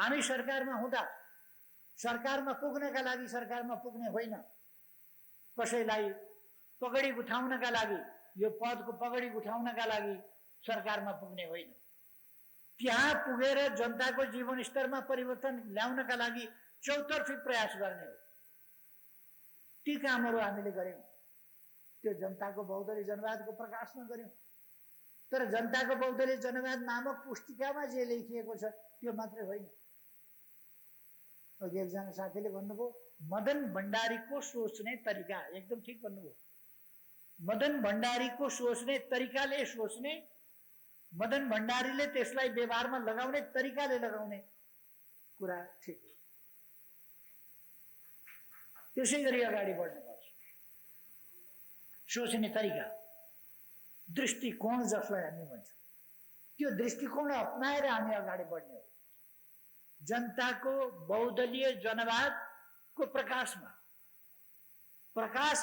हामी सरकारमा हुँदा सरकारमा पुग्नका लागि सरकारमा पुग्ने होइन, कसैलाई पगडी उठाउनका लागि, यो पदको पगडी उठाउनका लागि सरकारमा पुग्ने होइन, त्यहाँ पुगेर जनताको जीवनस्तरमा परिवर्तन ल्याउनका लागि चौतर्फी प्रयास गर्ने हो। ती कामहरू हामीले गर्यौं। त्यो जनताको बहुदलीय जनवादको प्रकाशमा गर्यौं। तर जनताको बहुदलीय जनवाद नामक पुस्तिकामा जे लेखिएको छ त्यो मात्रै होइन। अघि एकजना साथीले भन्नुभयो मदन भण्डारीको सोच्ने तरिका, एकदम ठिक भन्नुभयो। मदन भण्डारीको सोच्ने तरिकाले सोच्ने, मदन भण्डारीले त्यसलाई व्यवहारमा लगाउने तरिकाले लगाउने कुरा ठिक हो। त्यसै गरी अगाडि बढ्नुपर्छ। सोच्ने तरिका, दृष्टिकोण जसलाई हामी भन्छौँ, त्यो दृष्टिकोण अपनाएर हामी अगाडि बढ्ने हो। जनताको बहुदलीय जनवादको प्रकाशमा, प्रकाश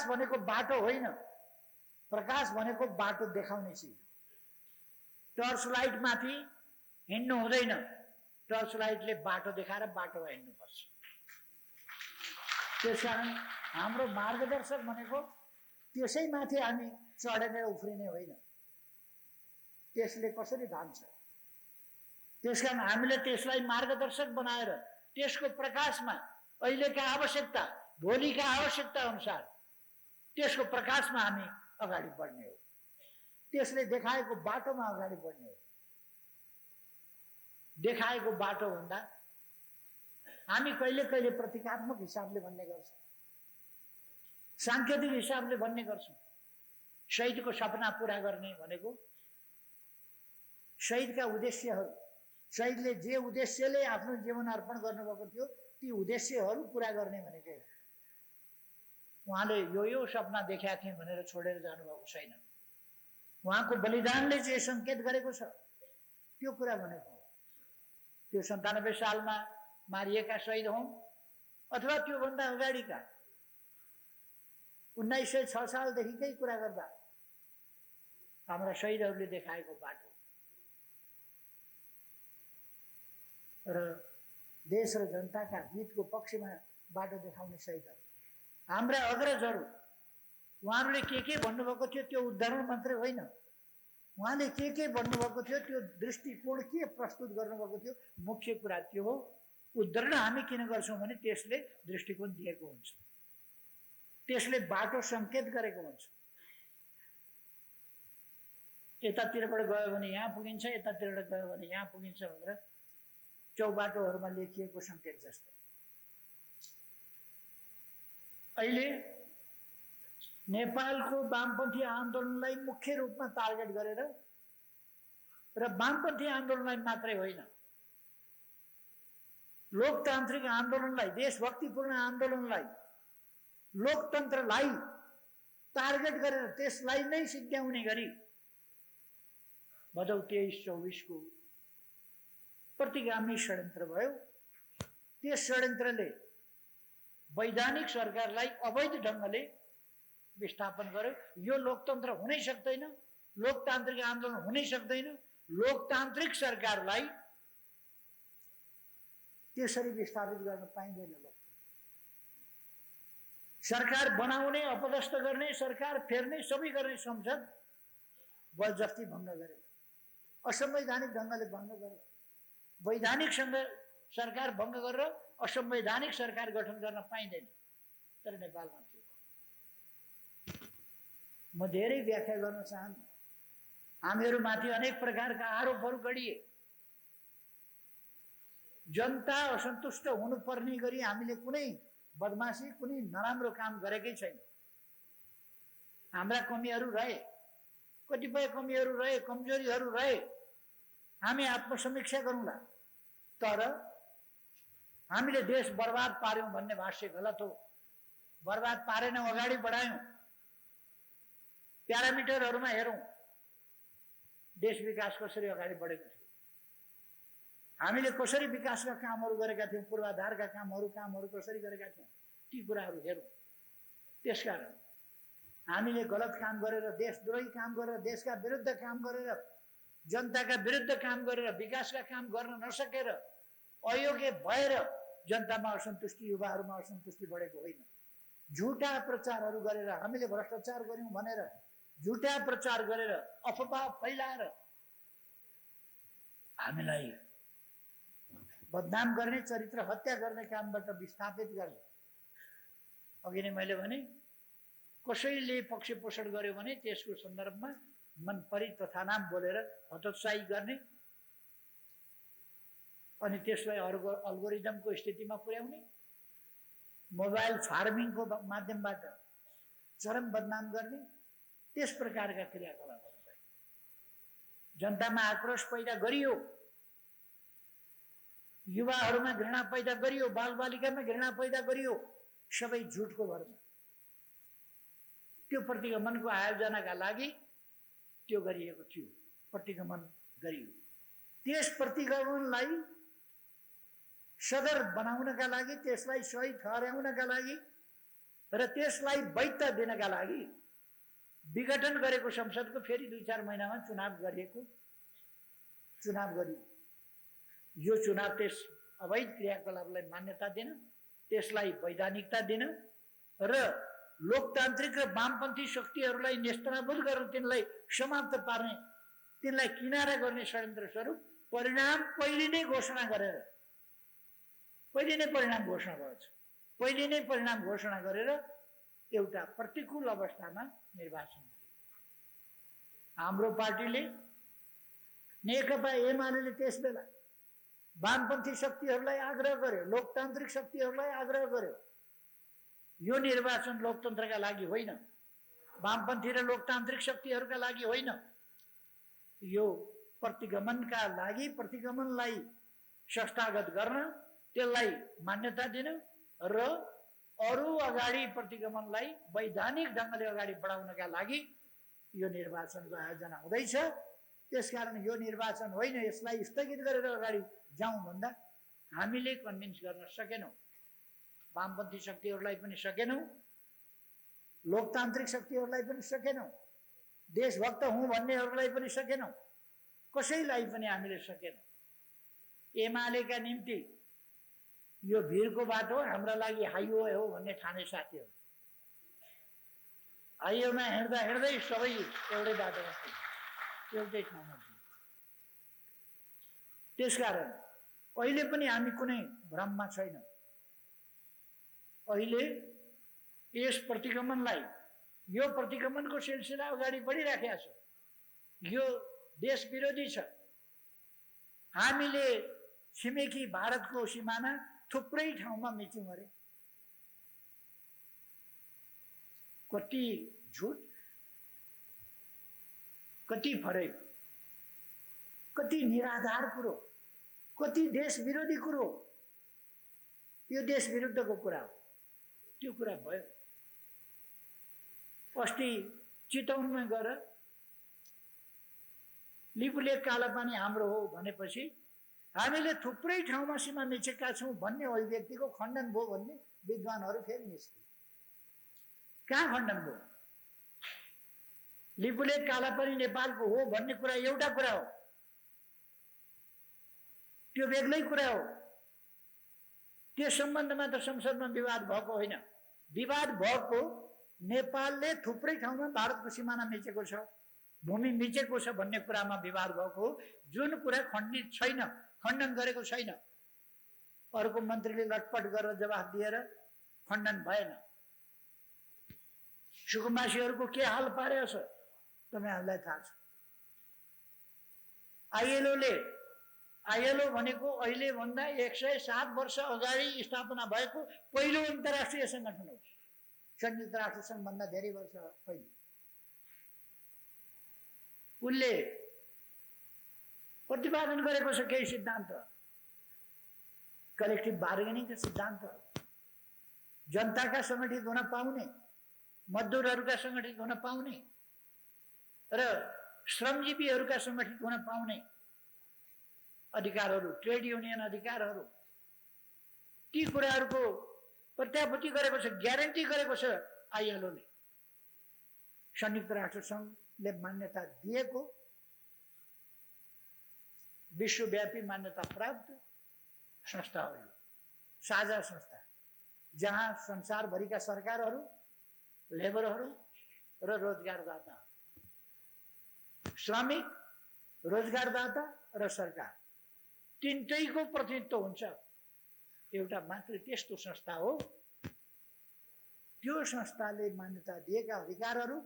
भनेको बाटो होइन, प्रकाश भनेको बाटो देखाउने चिज। टर्च लाइट माथि हिँड्नु हुँदैन, टर्च लाइटले बाटो देखाएर बाटोमा हिँड्नुपर्छ। त्यसकारण हाम्रो मार्गदर्शक भनेको त्यसै माथि हामी चढेर उफ्रिने होइन, त्यसले कसरी धान्छ। त्यसकारण हामीले त्यसलाई मार्गदर्शक बनाएर त्यसको प्रकाशमा अहिलेका आवश्यकता, भोलिका आवश्यकता अनुसार त्यसको प्रकाशमा हामी अगाडि बढ्ने हो। त्यसले देखाएको बाटोमा अगाडि बढ्ने हो। देखाएको बाटो भन्दा हामी कहिले कहिले प्रतीकात्मक हिसाबले भन्ने गर्छौँ, सांकेतिक हिसाबले भन्ने गर्छौँ। शहीदको सपना पूरा गर्ने भनेको शहीदका उद्देश्यहरू, शहीदले जे उद्देश्यले आफ्नो जीवन अर्पण गर्नुभएको थियो ती उद्देश्यहरू पूरा गर्ने भनेको हो। उहाँले यो सपना देखेका थिए भनेर छोडेर जानुभएको छैन। उहाँको बलिदानले जे सङ्केत गरेको छ त्यो कुरा भनेको हो। त्यो 97 सालमा मारिएका शहीद हुन् अथवा त्योभन्दा अगाडिका 1906 सालदेखिकै कुरा गर्दा हाम्रा शहीदहरूले देखाएको बाटो र देश र जनताका हितको पक्षमा बाटो देखाउने शहीदहरू, हाम्रा अग्रजहरू, उहाँहरूले के भन्नुभएको थियो त्यो उदाहरण मात्रै होइन, उहाँले के भन्नुभएको थियो त्यो दृष्टिकोण के प्रस्तुत गर्नुभएको थियो, मुख्य कुरा त्यो हो। उदाहरण हामी किन गर्छौँ भने त्यसले दृष्टिकोण दिएको हुन्छ, त्यसले बाटो सङ्केत गरेको हुन्छ। यतातिरबाट गयो भने यहाँ पुगिन्छ, यतातिरबाट गयो भने यहाँ पुगिन्छ भनेर चौबाटोहरूमा लेखिएको सङ्केत जस्तो। अहिले नेपालको वामपन्थी आन्दोलनलाई मुख्य रूपमा टार्गेट गरेर र वामपन्थी आन्दोलनलाई मात्रै होइन, लोकतान्त्रिक आन्दोलनलाई, देशभक्तिपूर्ण आन्दोलनलाई, लोकतन्त्रलाई टार्गेट गरेर त्यसलाई नै सिद्ध्याउने गरी भदौ 23-24 को प्रतिगामी षड्यन्त्र भयो। त्यस षड्यन्त्रले वैधानिक सरकारलाई अवैध ढङ्गले विस्थापन गर्यो। यो लोकतन्त्र हुनै सक्दैन, लोकतान्त्रिक आन्दोलन हुनै सक्दैन, लोकतान्त्रिक सरकारलाई त्यसरी विस्थापित गर्न पाइँदैन। सरकार बनाउने, अपदस्थ गर्ने, सरकार फेर्ने, सबै गर्ने संसद बलजफ्ती भङ्ग गरेर, असंवैधानिक ढङ्गले भङ्ग गरेर, वैधानिक सरकार भङ्ग गरेर असंवैधानिक सरकार गठन गर्न पाइँदैन। तर नेपालमा के भयो म धेरै व्याख्या गर्न चाहन्न। हामीहरूमाथि अनेक प्रकारका आरोपहरू गरिए, जनता असन्तुष्ट हुनुपर्ने गरी हामीले कुनै बदमाशी, कुनै नराम्रो काम गरेकै छैन। हाम्रा कमीहरू रहे, कतिपय कमीहरू रहे, कमजोरीहरू रहे, हामी आत्मसमीक्षा गरौँला। तर हामीले देश बर्बाद पार्यौं भन्ने भाष्य गलत हो। बर्बाद पारेनौं, अगाडि बढायौं। प्यारामिटरहरूमा हेरौं देश विकास कसरी अगाडि बढेको थियो, हामीले कसरी विकासका कामहरू गरेका थियौं, पूर्वाधारका कामहरू कसरी गरेका थियौं, ती कुराहरू हेरौं। त्यसकारण हामीले गलत काम गरेर, देशद्रोही काम गरेर, देशका विरुद्ध काम गरेर जनताका विरुद्ध काम गरेर विकासका काम गर्न नसकेर अयोग्य भएर जनतामा असन्तुष्टि, युवाहरूमा असन्तुष्टि बढेको होइन। झुटा प्रचारहरू गरेर हामीले भ्रष्टाचार गर्यौं भनेर झुटा प्रचार गरेर अफवाह फैलाएर हामीलाई बदनाम गर्ने, चरित्र हत्या गर्ने कामबाट विस्थापित गर्ने। अघि नै मैले भने कसैले पक्ष पोषण गर्यो भने त्यसको सन्दर्भमा मन परी तथा नाम बोलेर हतोत्साही गर्ने अनि त्यसलाई अल्गोरिदमको स्थितिमा पुर्याउने, मोबाइल फार्मिङको माध्यमबाट चरम बदनाम गर्ने, त्यस प्रकारका क्रियाकलापहरू भए। जनतामा आक्रोश पैदा गरियो, युवाहरूमा घृणा पैदा गरियो, बालबालिकामा घृणा पैदा गरियो, सबै झुटको भरमा। त्यो प्रतिगमनको आयोजनाका लागि त्यो गरिएको थियो, प्रतिगमन गरियो। त्यस प्रतिगमनलाई सदर बनाउनका लागि, त्यसलाई सही ठहर्याउनका लागि र त्यसलाई वैधता दिनका लागि विघटन गरेको संसदको फेरि 2-4 महिनामा चुनाव गरियो। यो चुनाव त्यस अवैध क्रियाकलापलाई मान्यता दिन, त्यसलाई वैधानिकता दिन र लोकतान्त्रिक र वामपन्थी शक्तिहरूलाई नेस्तनाबुद गरेर तिनलाई समाप्त पार्ने, तिनलाई किनारा गर्ने षड्यन्त्र स्वरूप परिणाम पहिले नै घोषणा गरेर परिणाम घोषणा गरेर एउटा प्रतिकूल अवस्थामा निर्वाचन गर्यो। हाम्रो पार्टीले, नेकपा एमाले त्यसबेला वामपन्थी शक्तिहरूलाई आग्रह गर्यो, लोकतान्त्रिक शक्तिहरूलाई आग्रह गर्यो, यो निर्वाचन लोकतन्त्रका लागि होइन, वामपन्थी र लोकतान्त्रिक शक्तिहरूका लागि होइन, यो प्रतिगमनका लागि, प्रतिगमनलाई संस्थागत गर्न, त्यसलाई मान्यता दिन र अरू अगाडि प्रतिगमनलाई वैधानिक ढङ्गले अगाडि बढाउनका लागि यो निर्वाचनको आयोजना हुँदैछ। त्यसकारण यो निर्वाचन होइन, यसलाई स्थगित गरेर अगाडि जाउँ भन्दा हामीले कन्भिन्स गर्न सकेनौँ। वामपन्थी शक्तिहरूलाई पनि सकेनौँ, लोकतान्त्रिक शक्तिहरूलाई पनि सकेनौँ, देशभक्त हुँ भन्नेहरूलाई पनि सकेनौँ, कसैलाई पनि हामीले सकेनौँ। एमालेका निम्ति यो भिरको बाटो हाम्रा लागि हाइवे हो भन्ने ठाने साथीहरू, हाइवेमा हिँड्दा हिँड्दै सबै एउटै बाटोमा एउटै ठाउँमा थियौँ। त्यसकारण अहिले पनि हामी कुनै भ्रममा छैनौँ। अहिले यस प्रतिगमनलाई, यो प्रतिगमनको सिलसिला अगाडि बढिराखेको छ, यो देश विरोधी छ। हामीले छिमेकी भारतको सिमाना थुप्रै ठाउँमा मिच्यौँ अरे। कति झुट, कति फरेक, कति निराधार कुरो, कति देश विरोधी कुरो। यो देश विरुद्धको कुरा हो, त्यो कुरा भयो। अस्ति चितवनमा गएर लिपुलेक कालापानी हाम्रो हो भनेपछि हामीले थुप्रै ठाउँमा सीमा मिचेका छौँ भन्ने अभिव्यक्तिको खण्डन भयो भन्ने विद्वानहरू फेरि निस्के। कहाँ खण्डन भयो? लिपुलेक कालापानी नेपालको हो भन्ने कुरा एउटा कुरा हो, त्यो बेग्लै कुरा हो। त्यस सम्बन्धमा त संसदमा विवाद भएको होइन। विवाद भएको नेपालले थुप्रै ठाउँमा भारतको सिमाना मिचेको छ, भूमि मिचेको छ भन्ने कुरामा विवाद भएको हो, जुन कुरा खण्डित छैन, खण्डन गरेको छैन। अर्को मन्त्रीले लटपट गरेर जवाफ दिएर खण्डन भएन। सुकुम्बासीहरूको के हाल पारेको छ तपाईहरुलाई थाहा छ। आईएलओ भनेको अहिले भन्दा 107 वर्ष अगाडि स्थापना भएको पहिलो अन्तर्राष्ट्रिय संगठन हो। संयुक्त राष्ट्र संघ भन्दा धेरै वर्ष पहिले उनले प्रतिपादन गरेको छ केही सिद्धान्त, कलेक्टिभ बार्गेनिङका सिद्धान्त, जनताका संगठित हुन पाउने, मजदुरहरूका संगठित हुन पाउने र श्रमजीवीहरूका संगठित हुन पाउने अधिकारहरू, ट्रेड युनियन अधिकारहरू, ती कुराहरूको प्रत्याभूति गरेको छ, ग्यारेन्टी गरेको छ आईएलओले। संयुक्त राष्ट्र संघले मान्यता दिएको विश्वव्यापी मान्यता प्राप्त संस्थाहरू, साझा संस्था, जहाँ संसारभरिका सरकारहरू, लेबरहरू र रोजगारदाता, श्रमिक, रोजगारदाता र सरकार तीनटैको प्रतिनिधित्व हुन्छ। एउटा मात्र त्यस्तो संस्था हो, त्यो संस्थाले मान्यता दिएका अधिकारहरू,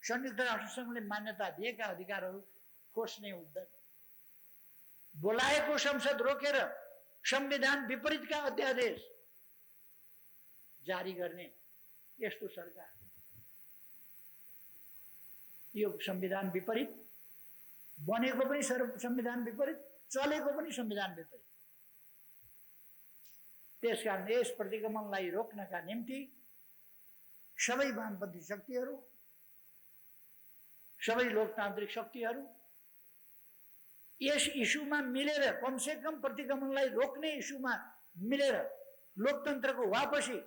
संयुक्त राष्ट्रसङ्घले मान्यता दिएका अधिकारहरू खोज्ने हुँदैन। बोलाएको संसद रोकेर संविधान विपरीतका अध्यादेश जारी गर्ने यस्तो सरकार, यो संविधान विपरीत, बनेको पनि संविधान विपरीत, चलेको पनि संविधान विपरीत। त्यसकारण यस प्रतिगमनलाई रोक्नका निम्ति सबै वामपन्थी शक्तिहरू, सबै लोकतान्त्रिक शक्तिहरू यस इस्युमा मिलेर, कमसे कम प्रतिगमनलाई रोक्ने इस्युमा मिलेर लोकतन्त्रको वापसी,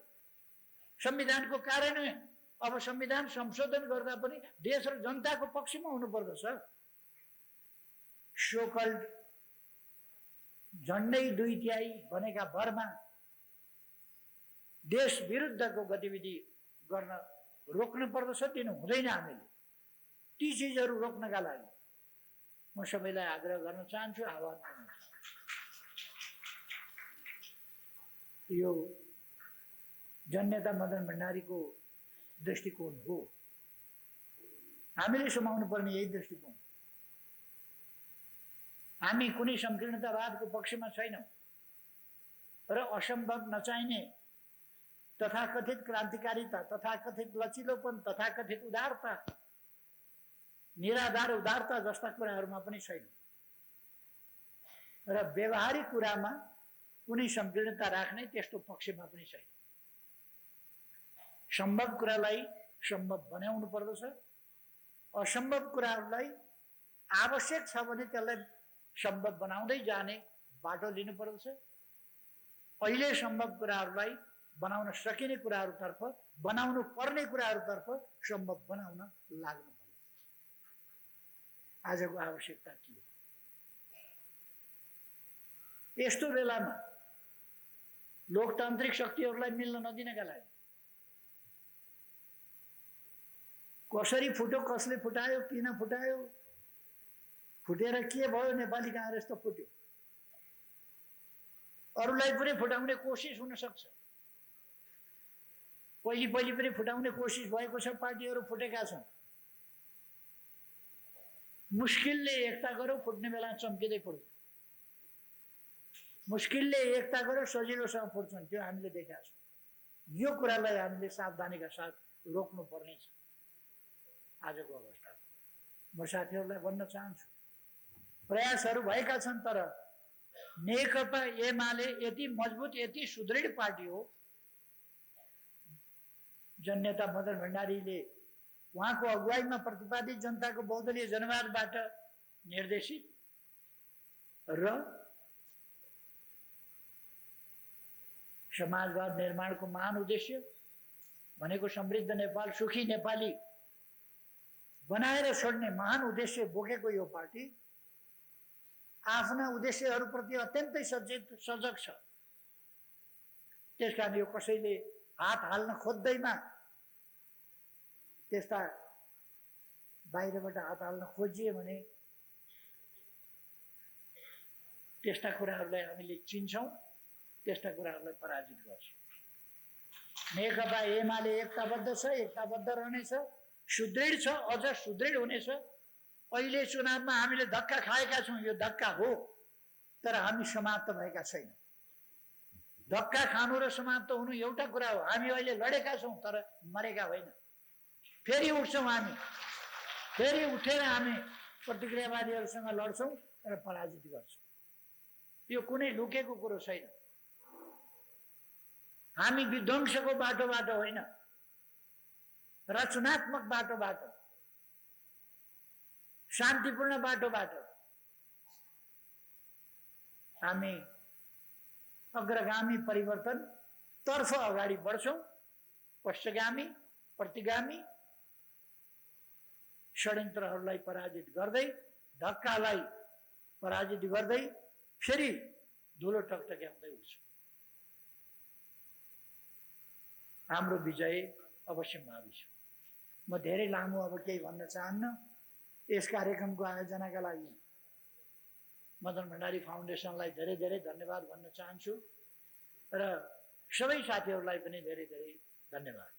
संविधानको कार्यान्वयन, अब संविधान संशोधन गर्दा पनि देश र जनताको पक्षमा हुनुपर्दछ। सोकल झन्डै 2/3 बनेका भरमा देश विरुद्धको गतिविधि गर्न रोक्नु पर्दछ, दिनु हुँदैन। हामीले ती चिजहरू रोक्नका लागि म सबैलाई आग्रह गर्न चाहन्छु, आह्वान गर्न चाहन्छु। यो जननेता मदन भण्डारीको दृष्टिकोण हो, हामीले समाउनु पर्ने यही दृष्टिकोण। हामी कुनै संकीर्णतावादको पक्षमा छैनौँ र असम्भव नचाहिने तथाकथित क्रान्तिकारिता, तथाकथित लचिलोपन, तथाकथित उदारता, निराधार उदारता जस्ता कुराहरूमा पनि छैन र व्यवहारिक कुरामा कुनै संकीर्णता राख्ने त्यस्तो पक्षमा पनि छैन। सम्भव कुरालाई सम्भव बनाउनु पर्दछ, असम्भव कुराहरूलाई आवश्यक छ भने त्यसलाई सम्भव बनाउँदै जाने बाटो लिनु पर्दछ। अहिले सम्भव कुराहरूलाई बनाउन सकिने कुराहरूतर्फ, बनाउनु पर्ने कुराहरूतर्फ सम्भव बनाउन लाग्नु पर्छ। आजको आवश्यकता के हो? यस्तो बेलामा लोकतान्त्रिक शक्तिहरूलाई मिल्न नदिनका लागि कसरी फुट्यो, कसले फुटायो, किन फुटायो, फुटेर के भयो, नेपाली कांग्रेस त फुट्यो, अरूलाई पनि फुटाउने कोसिस हुन सक्छ। पहिले पनि फुटाउने कोसिस भएको छ, पार्टीहरू फुटेका छन्। मुस्किलले एकता गरौ, फुट्ने बेला चम्किँदै फुट्छ। मुस्किलले एकता गरौ, सजिलोसँग फुट्छन्, त्यो हामीले देखेका छौँ। यो कुरालाई हामीले सावधानीका साथ रोक्नु पर्नेछ। आजको अवस्था म साथीहरूलाई भन्न चाहन्छु, प्रयासहरू भएका छन्, तर नेकपा एमाले यति मजबुत, यति सुदृढ पार्टी हो। जननेता मदन भण्डारीले उहाँको अगुवाईमा प्रतिपादित जनताको बहुदलीय जनवादबाट निर्देशित र समाजवाद निर्माणको महान उद्देश्य भनेको समृद्ध नेपाल, सुखी नेपाली बनाएर छोड्ने महान उद्देश्य बोकेको यो पार्टी आफ्ना उद्देश्यहरूप्रति अत्यन्तै सजग छ। त्यसकारण यो कसैले हात हाल्न खोज्दैमा, त्यस्ता बाहिरबाट हात हाल्न खोजिए भने त्यस्ता कुराहरूलाई हामीले चिन्छौँ, त्यस्ता कुराहरूलाई पराजित गर्छौँ। नेकपा एमाले एकताबद्ध छ, एकताबद्ध रहनेछ, सुदृढ छ, अझ सुदृढ हुनेछ। अहिले चुनावमा हामीले धक्का खाएका छौँ, यो धक्का हो, तर हामी समाप्त भएका छैनौँ। धक्का खानु र समाप्त हुनु एउटा कुरा हो। हामी अहिले लडेका छौँ, तर मरेका होइन। फेरि उठ्छौँ हामी, फेरि उठेर हामी प्रतिक्रियावादीहरूसँग लड्छौँ र पराजित गर्छौँ। यो कुनै लुकेको कुरो छैन। हामी विध्वंसको बाटोबाट होइन, रचनात्मक बाटोबाट, शान्तिपूर्ण बाटोबाट हामी अग्रगामी परिवर्तन तर्फ अगाडि बढ्छौँ। पश्चगामी, प्रतिगामी षड्यन्त्रहरूलाई पराजित गर्दै, धक्कालाई पराजित गर्दै फेरि धुलो टकटक्याउँदै उठ्छु। हाम्रो विजय अवश्यम्भावी छ। म धेरै लामो अब केही भन्न चाहन्न। यस कार्यक्रमको आयोजनाका लागि मदन भण्डारी फाउन्डेसनलाई धेरै धेरै धन्यवाद भन्न चाहन्छु र सबै साथीहरूलाई पनि धेरै धेरै धन्यवाद।